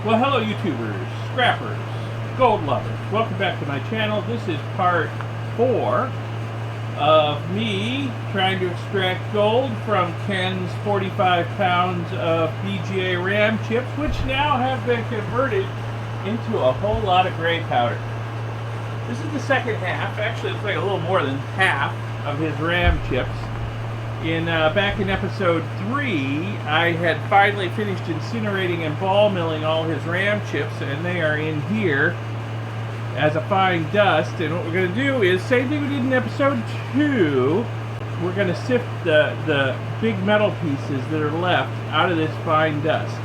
Well, hello YouTubers, scrappers, gold lovers. Welcome back to my channel. This is part 4 of me trying to extract gold from Ken's 45 pounds of BGA RAM chips, which now have been converted into a whole lot of gray powder. This is the second half. Actually, it's like a little more than half of his RAM chips. Back in episode 3, I had finally finished incinerating and ball milling all his RAM chips, and they are in here as a fine dust. And what we're going to do is, same thing we did in episode 2, we're going to sift the big metal pieces that are left out of this fine dust.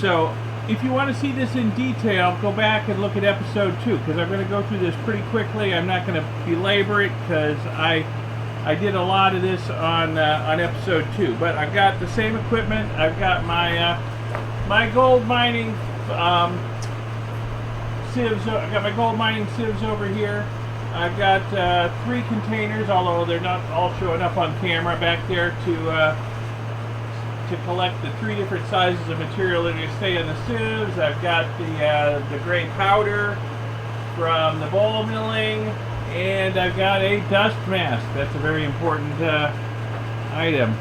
So if you want to see this in detail, go back and look at episode 2, because I'm going to go through this pretty quickly. I'm not going to belabor it because I did a lot of this on episode 2, but I've got the same equipment. I've got my my gold mining sieves. I've got my gold mining sieves over here. I've got 3 containers, although they're not all showing up on camera, back there to collect the 3 different sizes of material that are going to stay in the sieves. I've got the gray powder from the ball milling. And I've got a dust mask. That's a very important item.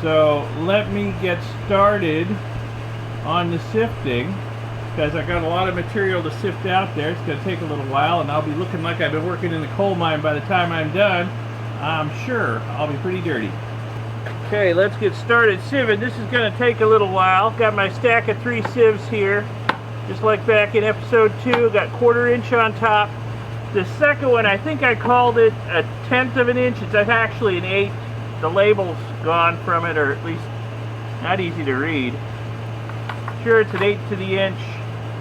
So let me get started on the sifting, because I've got a lot of material to sift out there. It's going to take a little while, and I'll be looking like I've been working in the coal mine by the time I'm done. I'm sure I'll be pretty dirty. Okay, let's get started sieving. This is going to take a little while. Got my stack of 3 sieves here, just like back in episode 2. Got 1/4 inch on top. The second one, I think I called it 1/10 of an inch. It's actually an 1/8. The label's gone from it, or at least not easy to read. Sure, it's an 1/8 to the inch.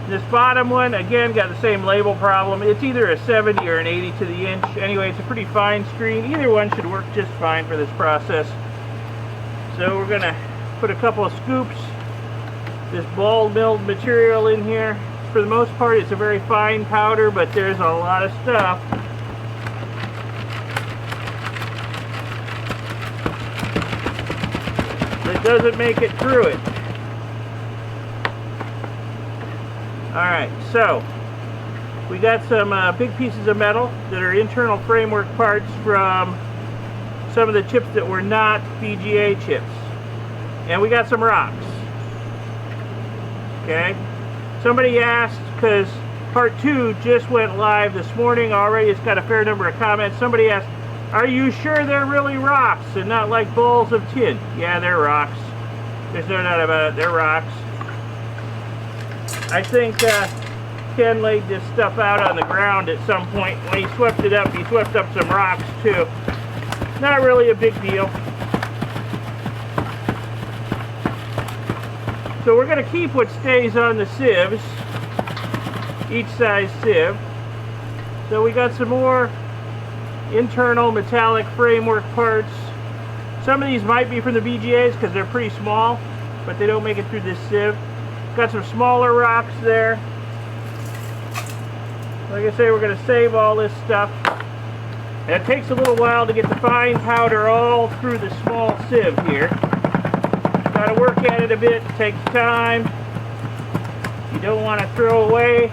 This bottom one, again, got the same label problem. It's either a 70 or an 80 to the inch. Anyway, it's a pretty fine screen. Either one should work just fine for this process. So we're gonna put a couple of scoops this ball milled material in here. For the most part, it's a very fine powder, but there's a lot of stuff. That doesn't make it through it. Alright, so we got some big pieces of metal that are internal framework parts from some of the chips that were not BGA chips. And we got some rocks. Okay? Somebody asked, because part 2 just went live this morning already. It's got a fair number of comments. Somebody asked, are you sure they're really rocks and not like balls of tin? Yeah, they're rocks. There's no doubt about it. They're rocks. I think Ken laid this stuff out on the ground at some point. When he swept it up, he swept up some rocks too. Not really a big deal. So we're going to keep what stays on the sieves, each size sieve. So we got some more internal metallic framework parts. Some of these might be from the BGAs because they're pretty small, but they don't make it through this sieve. Got some smaller rocks there. Like I say, we're going to save all this stuff. And it takes a little while to get the fine powder all through the small sieve here. Got to work at it a bit. It takes time. You don't want to throw away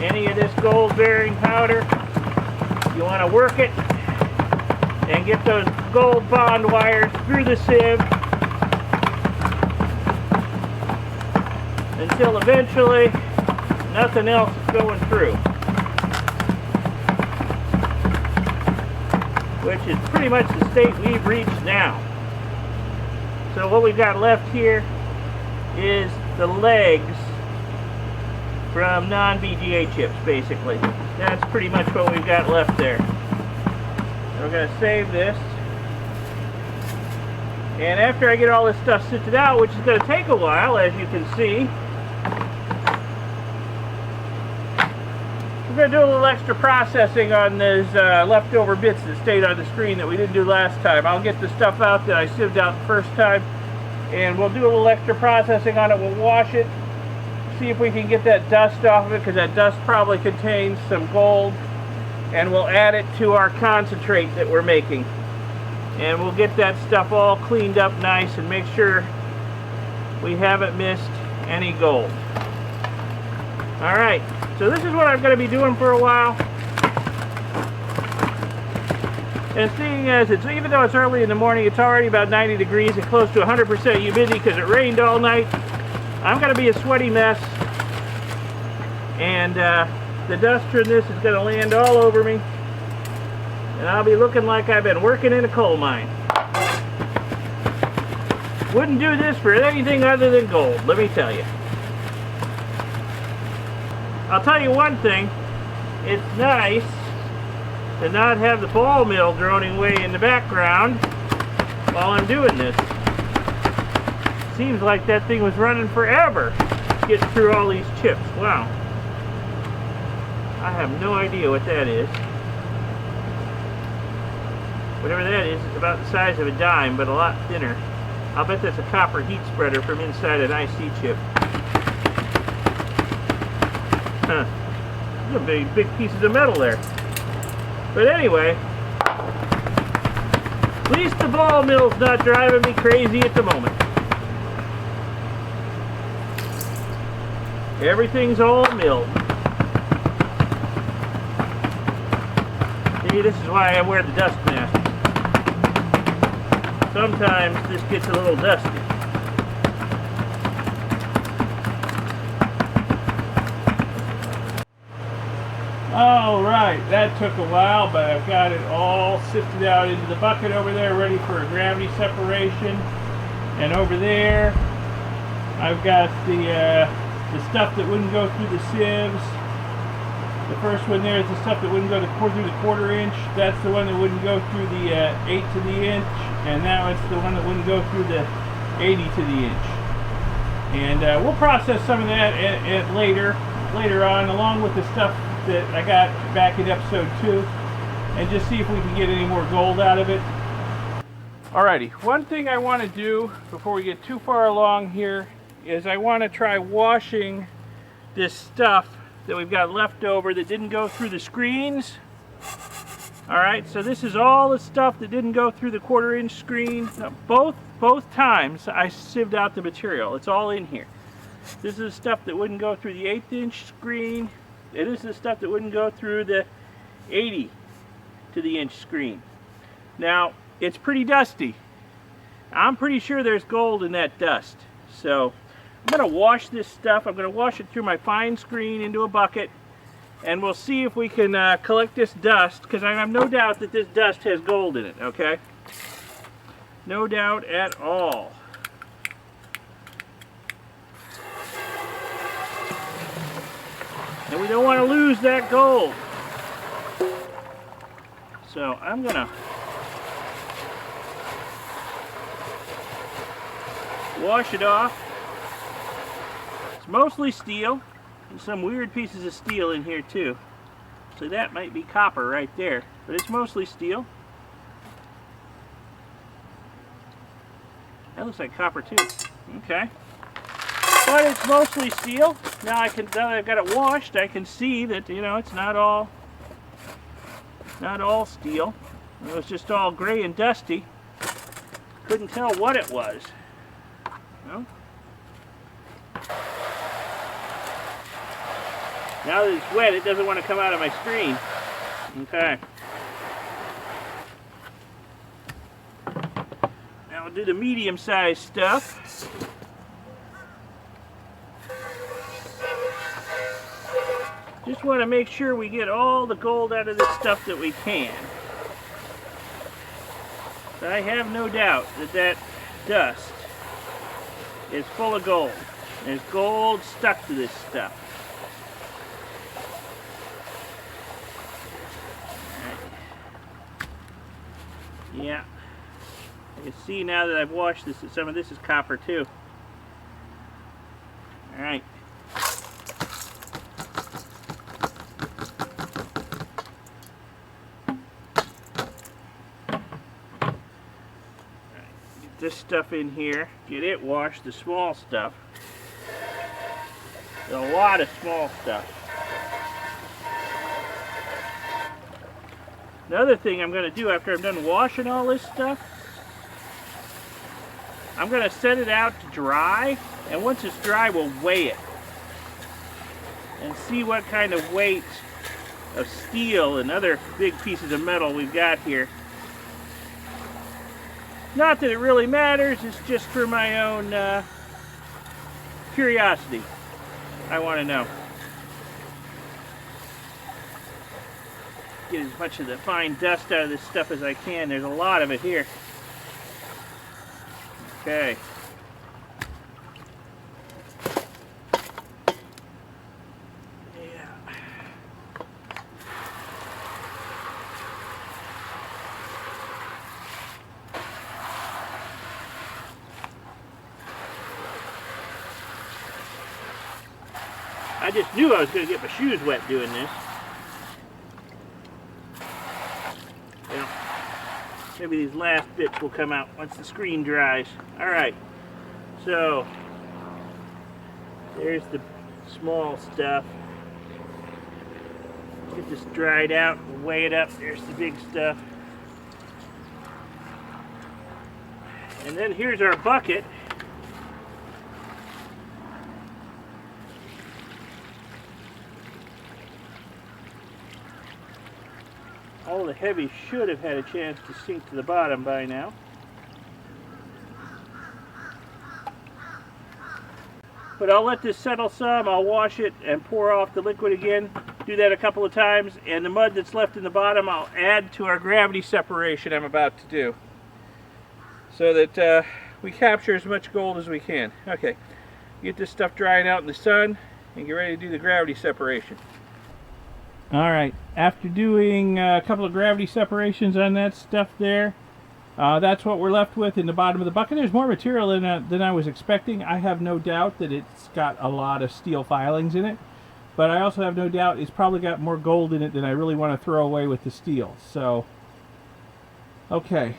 any of this gold bearing powder. You want to work it and get those gold bond wires through the sieve until eventually nothing else is going through, which is pretty much the state we've reached now. So what we've got left here is the legs from non-BGA chips, basically. That's pretty much what we've got left there. We're going to save this. And after I get all this stuff sifted out, which is going to take a while, as you can see, we're going to do a little extra processing on those leftover bits that stayed on the screen that we didn't do last time. I'll get the stuff out that I sieved out the first time, and we'll do a little extra processing on it. We'll wash it, see if we can get that dust off of it, because that dust probably contains some gold, and we'll add it to our concentrate that we're making. And we'll get that stuff all cleaned up nice and make sure we haven't missed any gold. Alright, so this is what I'm going to be doing for a while. And seeing as it's, even though it's early in the morning, it's already about 90 degrees and close to 100% humidity because it rained all night, I'm going to be a sweaty mess. And the dust from this is going to land all over me. And I'll be looking like I've been working in a coal mine. Wouldn't do this for anything other than gold, let me tell you. I'll tell you one thing, it's nice to not have the ball mill droning away in the background while I'm doing this. Seems like that thing was running forever, getting through all these chips. Wow. I have no idea what that is. Whatever that is, it's about the size of a dime, but a lot thinner. I'll bet that's a copper heat spreader from inside an IC chip. Huh. Those are big pieces of metal there. But anyway, at least the ball mill's not driving me crazy at the moment. Everything's all milled. See, this is why I wear the dust mask. Sometimes this gets a little dusty. Alright, that took a while, but I've got it all sifted out into the bucket over there, ready for a gravity separation. And over there, I've got the stuff that wouldn't go through the sieves. The first one there is the stuff that wouldn't go through the 1/4 inch. That's the one that wouldn't go through the 8 to the inch. And now it's the one that wouldn't go through the 80 to the inch. And we'll process some of that later on, along with the stuff that I got back in episode 2, and just see if we can get any more gold out of it. Alrighty, one thing I want to do before we get too far along here is I want to try washing this stuff that we've got left over that didn't go through the screens. Alright, so this is all the stuff that didn't go through the 1/4 inch screen. Now, both times I sieved out the material. It's all in here. This is the stuff that wouldn't go through the 1/8 inch screen. It is the stuff that wouldn't go through the 80 to the inch screen. Now, it's pretty dusty. I'm pretty sure there's gold in that dust. So, I'm going to wash this stuff. I'm going to wash it through my fine screen into a bucket. And we'll see if we can collect this dust, because I have no doubt that this dust has gold in it, okay? No doubt at all. And we don't want to lose that gold. So I'm going to wash it off. It's mostly steel. There's some weird pieces of steel in here too. So that might be copper right there. But it's mostly steel. That looks like copper too. Okay. But it's mostly steel. Now that I've got it washed, I can see that, you know, it's not all steel. It was just all gray and dusty. Couldn't tell what it was. No? Now that it's wet, it doesn't want to come out of my screen. Okay. Now we'll do the medium-sized stuff. Just want to make sure we get all the gold out of this stuff that we can. But I have no doubt that that dust is full of gold. There's gold stuck to this stuff. Right. Yeah. You can see now that I've washed this, that some of this is copper too. Alright. This stuff in here, get it washed, the small stuff. There's a lot of small stuff. Another thing I'm going to do after I'm done washing all this stuff, I'm going to set it out to dry And once it's dry, we'll weigh it and see what kind of weight of steel and other big pieces of metal we've got here. Not that it really matters, it's just for my own curiosity. I want to know. Get as much of the fine dust out of this stuff as I can. There's a lot of it here. Okay. I just knew I was going to get my shoes wet doing this. Well, maybe these last bits will come out once the screen dries. Alright, so there's the small stuff. Get this dried out and weigh it up. There's the big stuff. And then here's our bucket. All the heavy should have had a chance to sink to the bottom by now. But I'll let this settle some. I'll wash it and pour off the liquid again. Do that a couple of times. And the mud that's left in the bottom I'll add to our gravity separation I'm about to do, so that we capture as much gold as we can. Okay, get this stuff drying out in the sun and get ready to do the gravity separation. Alright, after doing a couple of gravity separations on that stuff there, that's what we're left with in the bottom of the bucket. There's more material in it than I was expecting. I have no doubt that it's got a lot of steel filings in it, but I also have no doubt it's probably got more gold in it than I really want to throw away with the steel. So, okay,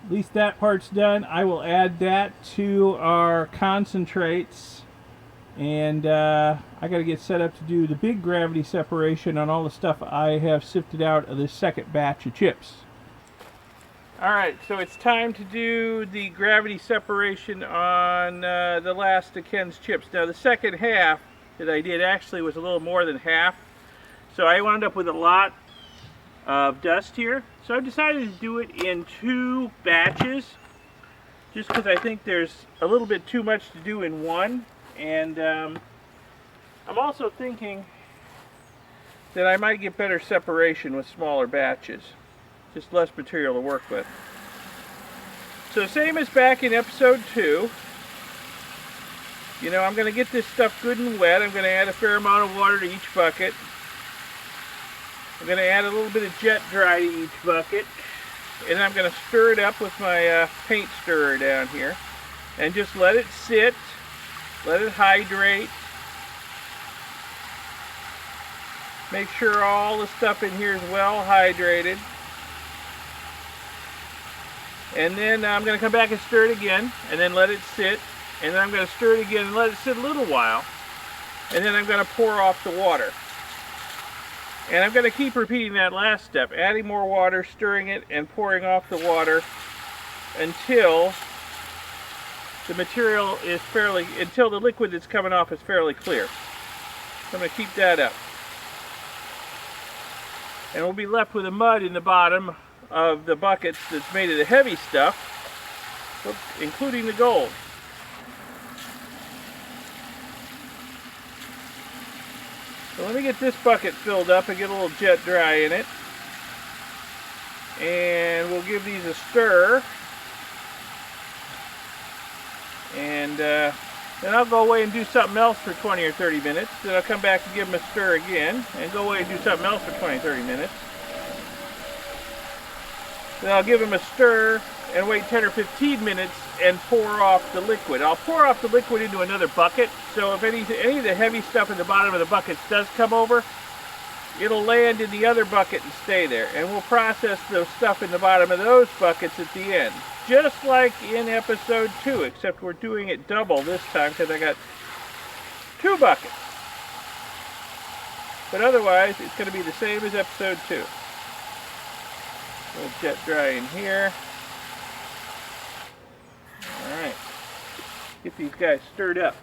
at least that part's done. I will add that to our concentrates. And I got to get set up to do the big gravity separation on all the stuff I have sifted out of this second batch of chips. Alright, so it's time to do the gravity separation on the last of Ken's chips. Now the second half that I did actually was a little more than half. So I wound up with a lot of dust here. So I decided to do it in 2 batches, just because I think there's a little bit too much to do in one. And I'm also thinking that I might get better separation with smaller batches. Just less material to work with. So same as back in episode 2. You know, I'm going to get this stuff good and wet. I'm going to add a fair amount of water to each bucket. I'm going to add a little bit of jet dry to each bucket. And I'm going to stir it up with my paint stirrer down here. And just let it sit. Let it hydrate. Make sure all the stuff in here is well hydrated. And then I'm going to come back and stir it again, and then let it sit. And then I'm going to stir it again and let it sit a little while. And then I'm going to pour off the water. And I'm going to keep repeating that last step, adding more water, stirring it, and pouring off the water until the material is until the liquid that's coming off is fairly clear. So I'm going to keep that up. And we'll be left with the mud in the bottom of the buckets that's made of the heavy stuff, including the gold. So let me get this bucket filled up and get a little jet dry in it. And we'll give these a stir. And then I'll go away and do something else for 20 or 30 minutes. Then I'll come back and give them a stir again and go away and do something else for 20 or 30 minutes. Then I'll give them a stir and wait 10 or 15 minutes and pour off the liquid. I'll pour off the liquid into another bucket, so if any of the heavy stuff in the bottom of the buckets does come over, it'll land in the other bucket and stay there. And we'll process the stuff in the bottom of those buckets at the end. Just like in episode 2, except we're doing it double this time because I got 2 buckets. But otherwise, it's going to be the same as episode 2. We'll jet dry in here. Alright. Get these guys stirred up.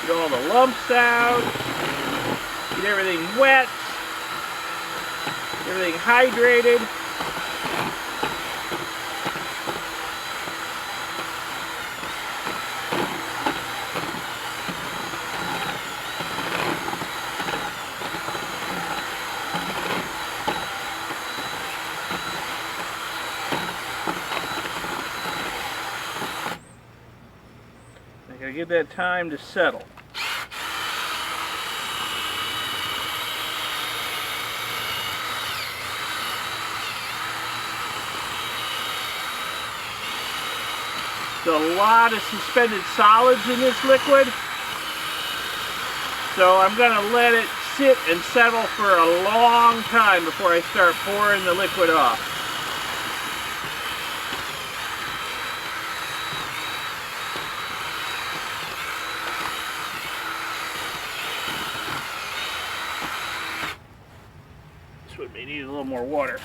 Get all the lumps out. Get everything wet. Everything hydrated. I gotta give that time to settle. There's a lot of suspended solids in this liquid, so I'm going to let it sit and settle for a long time before I start pouring the liquid off. This one may need a little more water.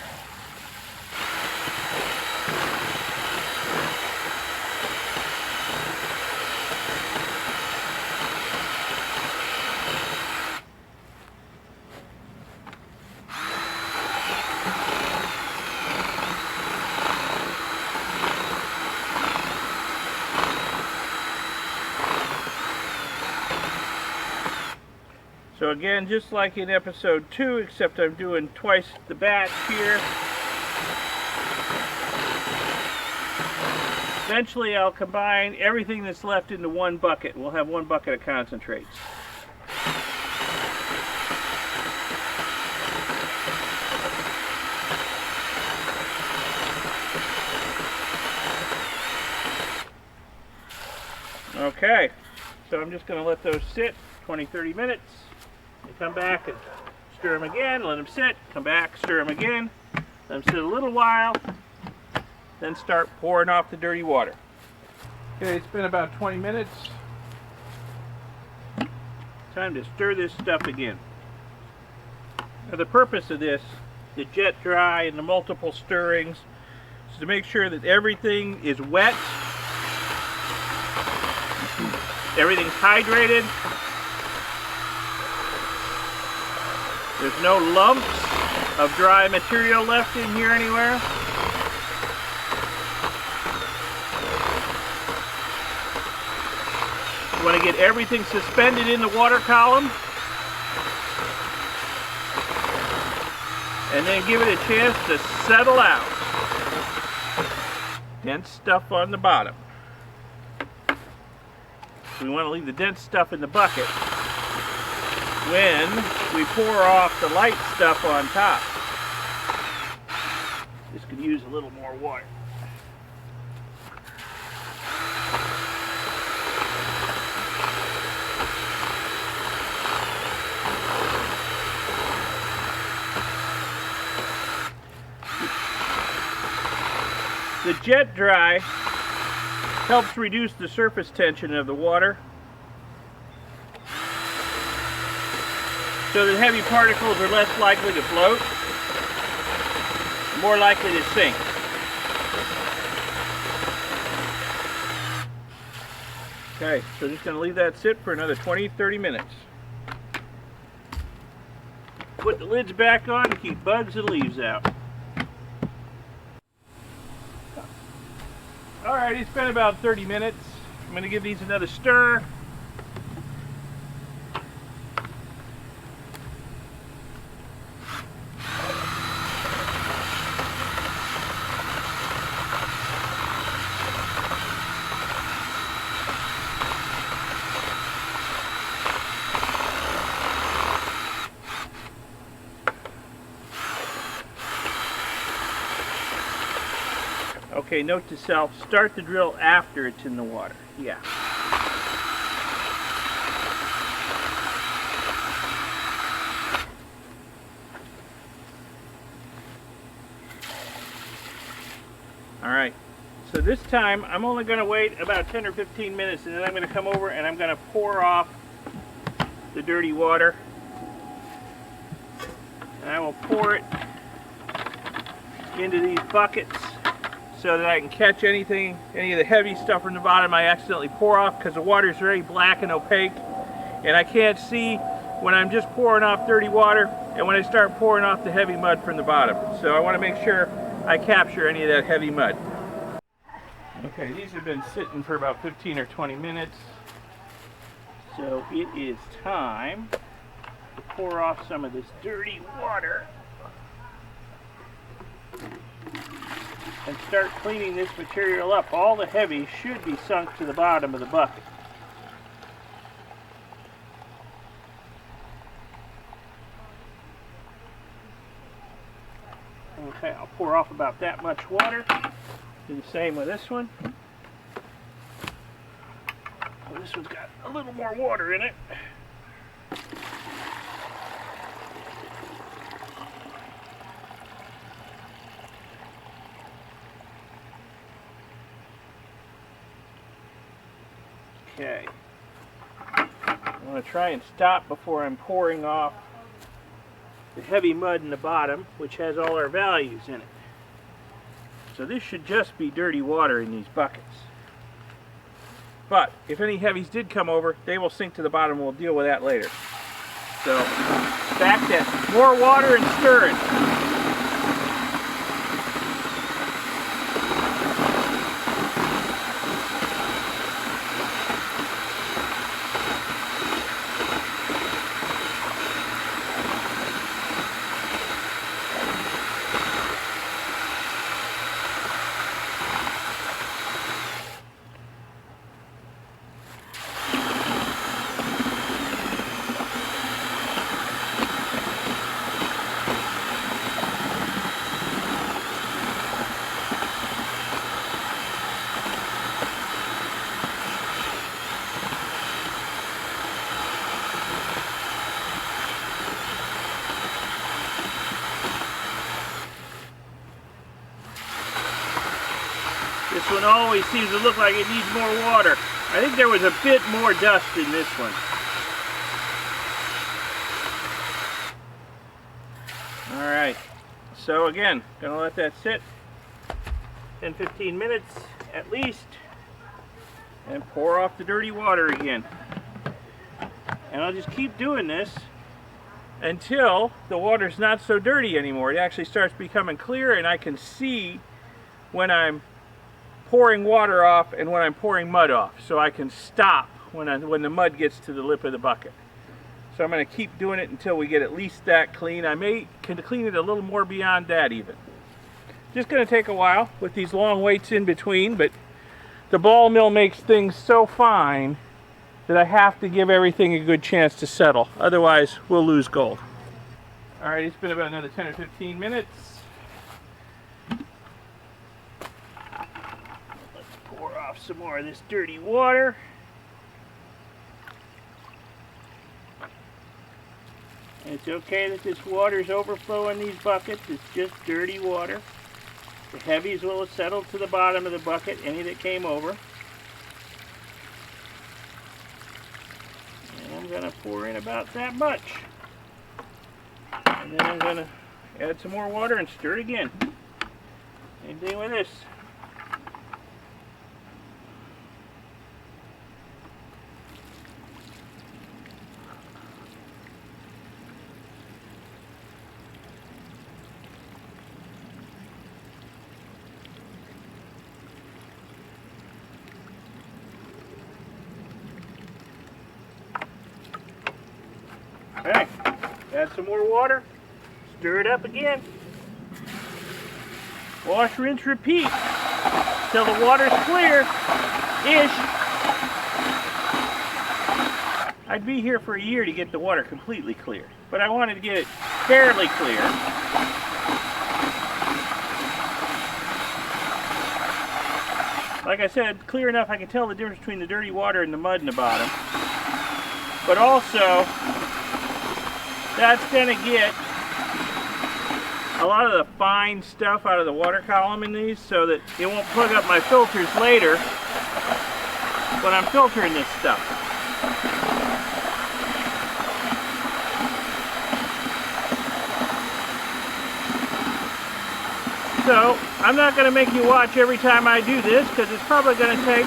So again, just like in episode 2, except I'm doing twice the batch here. Eventually I'll combine everything that's left into one bucket. We'll have one bucket of concentrates. Okay, so I'm just going to let those sit 20-30 minutes. You come back and stir them again, let them sit, come back, stir them again, let them sit a little while, then start pouring off the dirty water. Okay, it's been about 20 minutes. Time to stir this stuff again. Now the purpose of this, the jet dry and the multiple stirrings, is to make sure that everything is wet, everything's hydrated, there's no lumps of dry material left in here anywhere. You want to get everything suspended in the water column and then give it a chance to settle out. Dense stuff on the bottom. We want to leave the dense stuff in the bucket when we pour off the light stuff on top. This could use a little more water. The jet dry helps reduce the surface tension of the water so that heavy particles are less likely to float, more likely to sink. Okay, so just going to leave that sit for another 20-30 minutes. Put the lids back on to keep bugs and leaves out. Alright, it's been about 30 minutes. I'm going to give these another stir. Okay, note to self, start the drill after it's in the water. Yeah. Alright, so this time I'm only going to wait about 10 or 15 minutes and then I'm going to come over and I'm going to pour off the dirty water. And I will pour it into these buckets so that I can catch any of the heavy stuff from the bottom I accidentally pour off, because the water is very black and opaque and I can't see when I'm just pouring off dirty water and when I start pouring off the heavy mud from the bottom. So I want to make sure I capture any of that heavy mud. Okay, these have been sitting for about 15 or 20 minutes. So it is time to pour off some of this dirty water and start cleaning this material up. All the heavy should be sunk to the bottom of the bucket. Okay, I'll pour off about that much water. Do the same with this one. Well, this one's got a little more water in it. Okay. I want to try and stop before I'm pouring off the heavy mud in the bottom, which has all our values in it. So this should just be dirty water in these buckets. But if any heavies did come over, they will sink to the bottom. We'll deal with that later. So back to more water and stirring. This one always seems to look like it needs more water. I think there was a bit more dust in this one. Alright, so again, gonna let that sit 10-15 minutes at least and pour off the dirty water again. And I'll just keep doing this until the water's not so dirty anymore. It actually starts becoming clear and I can see when I'm pouring water off and when I'm pouring mud off, so I can stop when the mud gets to the lip of the bucket. So I'm going to keep doing it until we get at least that clean. I may can clean it a little more beyond that even. Just going to take a while with these long waits in between, but the ball mill makes things so fine that I have to give everything a good chance to settle. Otherwise, we'll lose gold. All right, it's been about another 10 or 15 minutes. Pour off some more of this dirty water. It's okay that this water's overflowing these buckets. It's just dirty water. The heavies will have settled to the bottom of the bucket, any that came over. And I'm going to pour in about that much. And then I'm going to add some more water and stir it again. Same thing with this. Okay, add some more water, stir it up again. Wash, rinse, repeat till the water's clear-ish. I'd be here for a year to get the water completely clear, but I wanted to get it fairly clear. Like I said, clear enough I can tell the difference between the dirty water and the mud in the bottom. But also, that's going to get a lot of the fine stuff out of the water column in these so that it won't plug up my filters later when I'm filtering this stuff. So I'm not going to make you watch every time I do this because it's probably going to take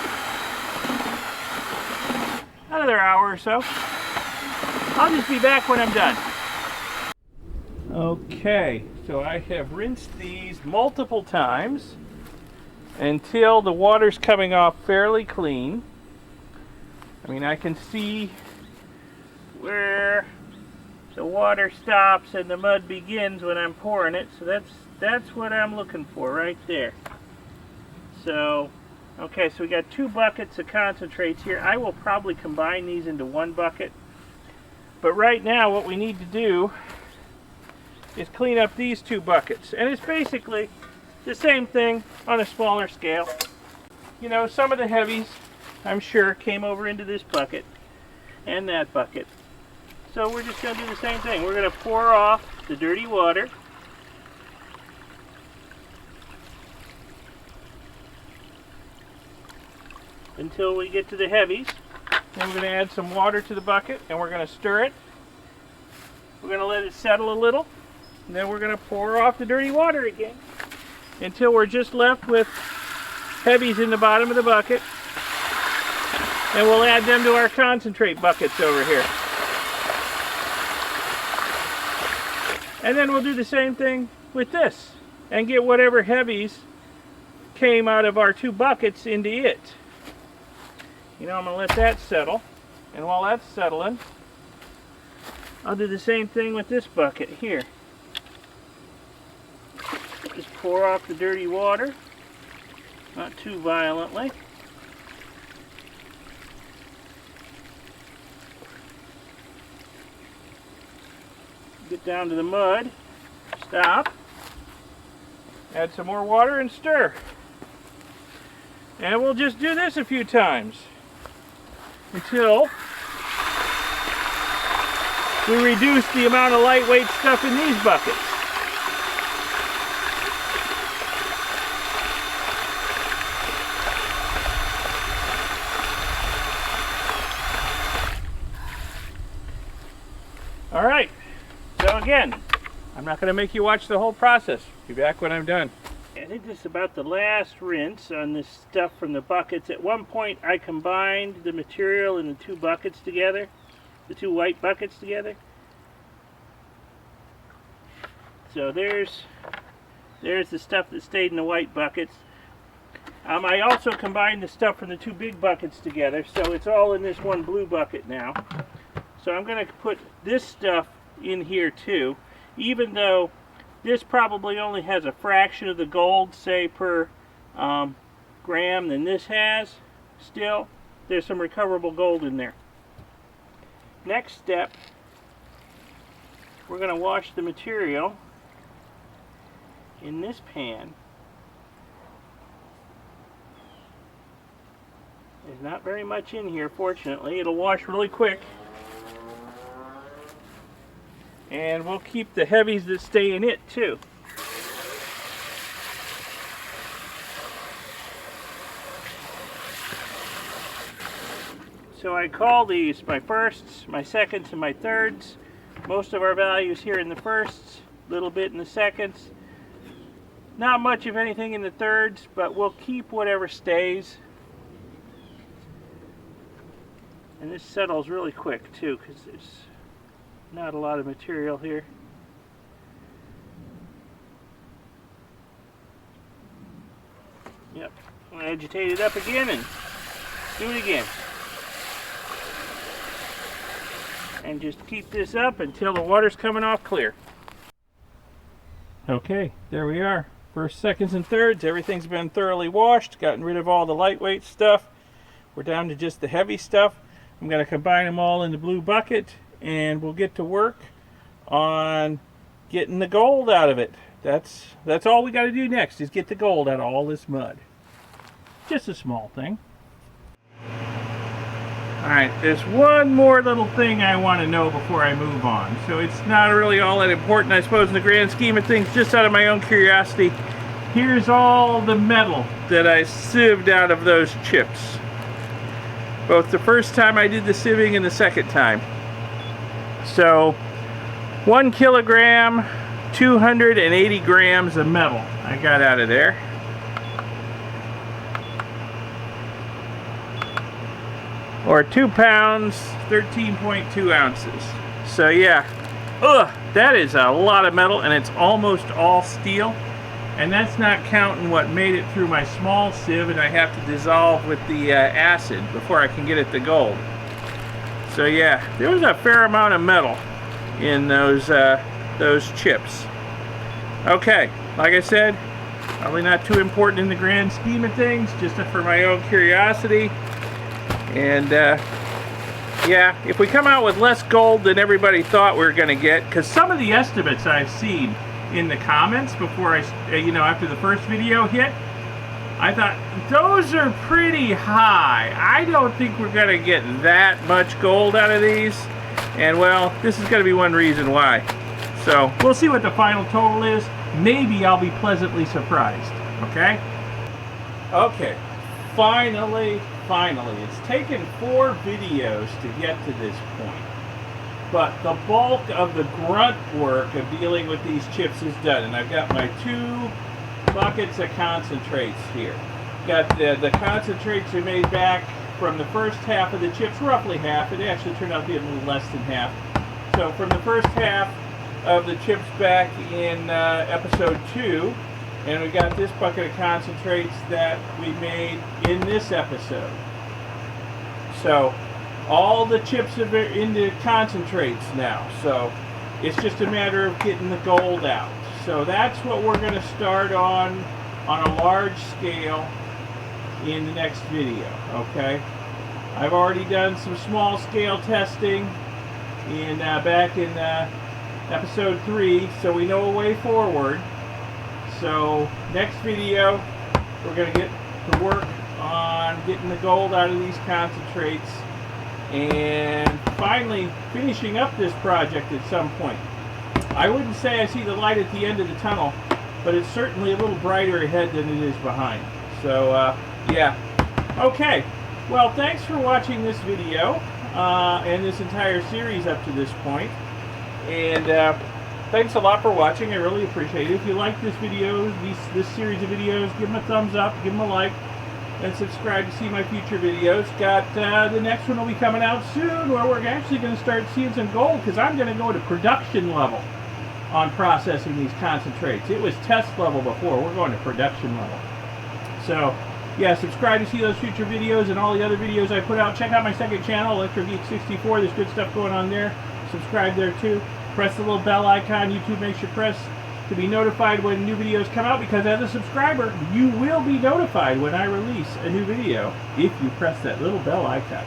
another hour or so. I'll just be back when I'm done. Okay, so I have rinsed these multiple times until the water's coming off fairly clean. I mean, I can see where the water stops and the mud begins when I'm pouring it, so that's what I'm looking for right there. So, okay, so we got 2 buckets of concentrates here. I will probably combine these into 1 bucket. But right now what we need to do is clean up these 2 buckets. And it's basically the same thing on a smaller scale. You know, some of the heavies, I'm sure, came over into this bucket and that bucket. So we're just going to do the same thing. We're going to pour off the dirty water. Until we get to the heavies. Then we're going to add some water to the bucket and we're going to stir it. We're going to let it settle a little. And then we're going to pour off the dirty water again until we're just left with heavies in the bottom of the bucket. And we'll add them to our concentrate buckets over here. And then we'll do the same thing with this and get whatever heavies came out of our 2 buckets into it. You know, I'm going to let that settle. And while that's settling, I'll do the same thing with this bucket here. Just pour off the dirty water, not too violently. Get down to the mud, stop, add some more water and stir. And we'll just do this a few times until we reduce the amount of lightweight stuff in these buckets. All right, so again, I'm not going to make you watch the whole process. Be back when I'm done. I think this is about the last rinse on this stuff from the buckets. At one point I combined the material in the 2 buckets together, the 2 white buckets together. So there's the stuff that stayed in the white buckets. I also combined the stuff from the 2 big buckets together, so it's all in this one blue bucket now. So I'm going to put this stuff in here too, even though this probably only has a fraction of the gold, say, per gram than this has. Still, there's some recoverable gold in there. Next step, we're going to wash the material in this pan. There's not very much in here, fortunately. It'll wash really quick. And we'll keep the heavies that stay in it too. So I call these my firsts, my seconds, and my thirds. Most of our values here in the firsts, a little bit in the seconds. Not much of anything in the thirds, but we'll keep whatever stays. And this settles really quick too, because there's not a lot of material here. Yep, I'm going to agitate it up again and do it again. And just keep this up until the water's coming off clear. Okay, there we are. First, seconds, and thirds. Everything's been thoroughly washed, gotten rid of all the lightweight stuff. We're down to just the heavy stuff. I'm going to combine them all in the blue bucket, and we'll get to work on getting the gold out of it. That's all we got to do next, is get the gold out of all this mud. Just a small thing. Alright, there's one more little thing I want to know before I move on. So it's not really all that important, I suppose, in the grand scheme of things, just out of my own curiosity. Here's all the metal that I sieved out of those chips. Both the first time I did the sieving and the second time. So 1 kilogram, 280 grams of metal. I got out of there. Or 2 pounds, 13.2 ounces. So yeah, that is a lot of metal, and it's almost all steel. And that's not counting what made it through my small sieve, and I have to dissolve with the acid before I can get it to gold. So yeah, there was a fair amount of metal in those chips. Okay, like I said, probably not too important in the grand scheme of things, just for my own curiosity. And yeah, if we come out with less gold than everybody thought we were going to get, because some of the estimates I've seen in the comments before after the first video hit, I thought those are pretty high. I don't think we're going to get that much gold out of these. And well, this is going to be one reason why. So we'll see what the final total is. Maybe I'll be pleasantly surprised. Okay? Okay. Finally, it's taken 4 videos to get to this point. But the bulk of the grunt work of dealing with these chips is done. And I've got my 2 buckets of concentrates here. Got the concentrates we made back from the first half of the chips, roughly half. It actually turned out to be a little less than half. So from the first half of the chips back in episode 2, and we got this bucket of concentrates that we made in this episode. So all the chips are into concentrates now. So it's just a matter of getting the gold out. So that's what we're going to start on a large scale in the next video. Okay, I've already done some small scale testing back in episode 3, so we know a way forward. So next video, we're going to get to work on getting the gold out of these concentrates and finally finishing up this project at some point. I wouldn't say I see the light at the end of the tunnel, but it's certainly a little brighter ahead than it is behind. So yeah. Okay, well, thanks for watching this video and this entire series up to this point. And thanks a lot for watching. I really appreciate it. If you like this video, this series of videos, give them a thumbs up, give them a like, and subscribe to see my future videos. Got the next one will be coming out soon, where we're actually going to start seeing some gold, because I'm going to go to production level on processing these concentrates. It was test level before. We're going to production level. So yeah, subscribe to see those future videos and all the other videos I put out. Check out my second channel, ElectroGeek64. There's good stuff going on there. Subscribe there too. Press the little bell icon YouTube makes you press to be notified when new videos come out, because as a subscriber, you will be notified when I release a new video if you press that little bell icon.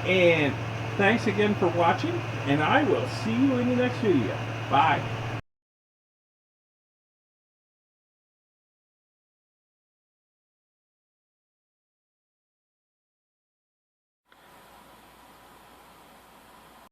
And thanks again for watching, and I will see you in the next video. Bye.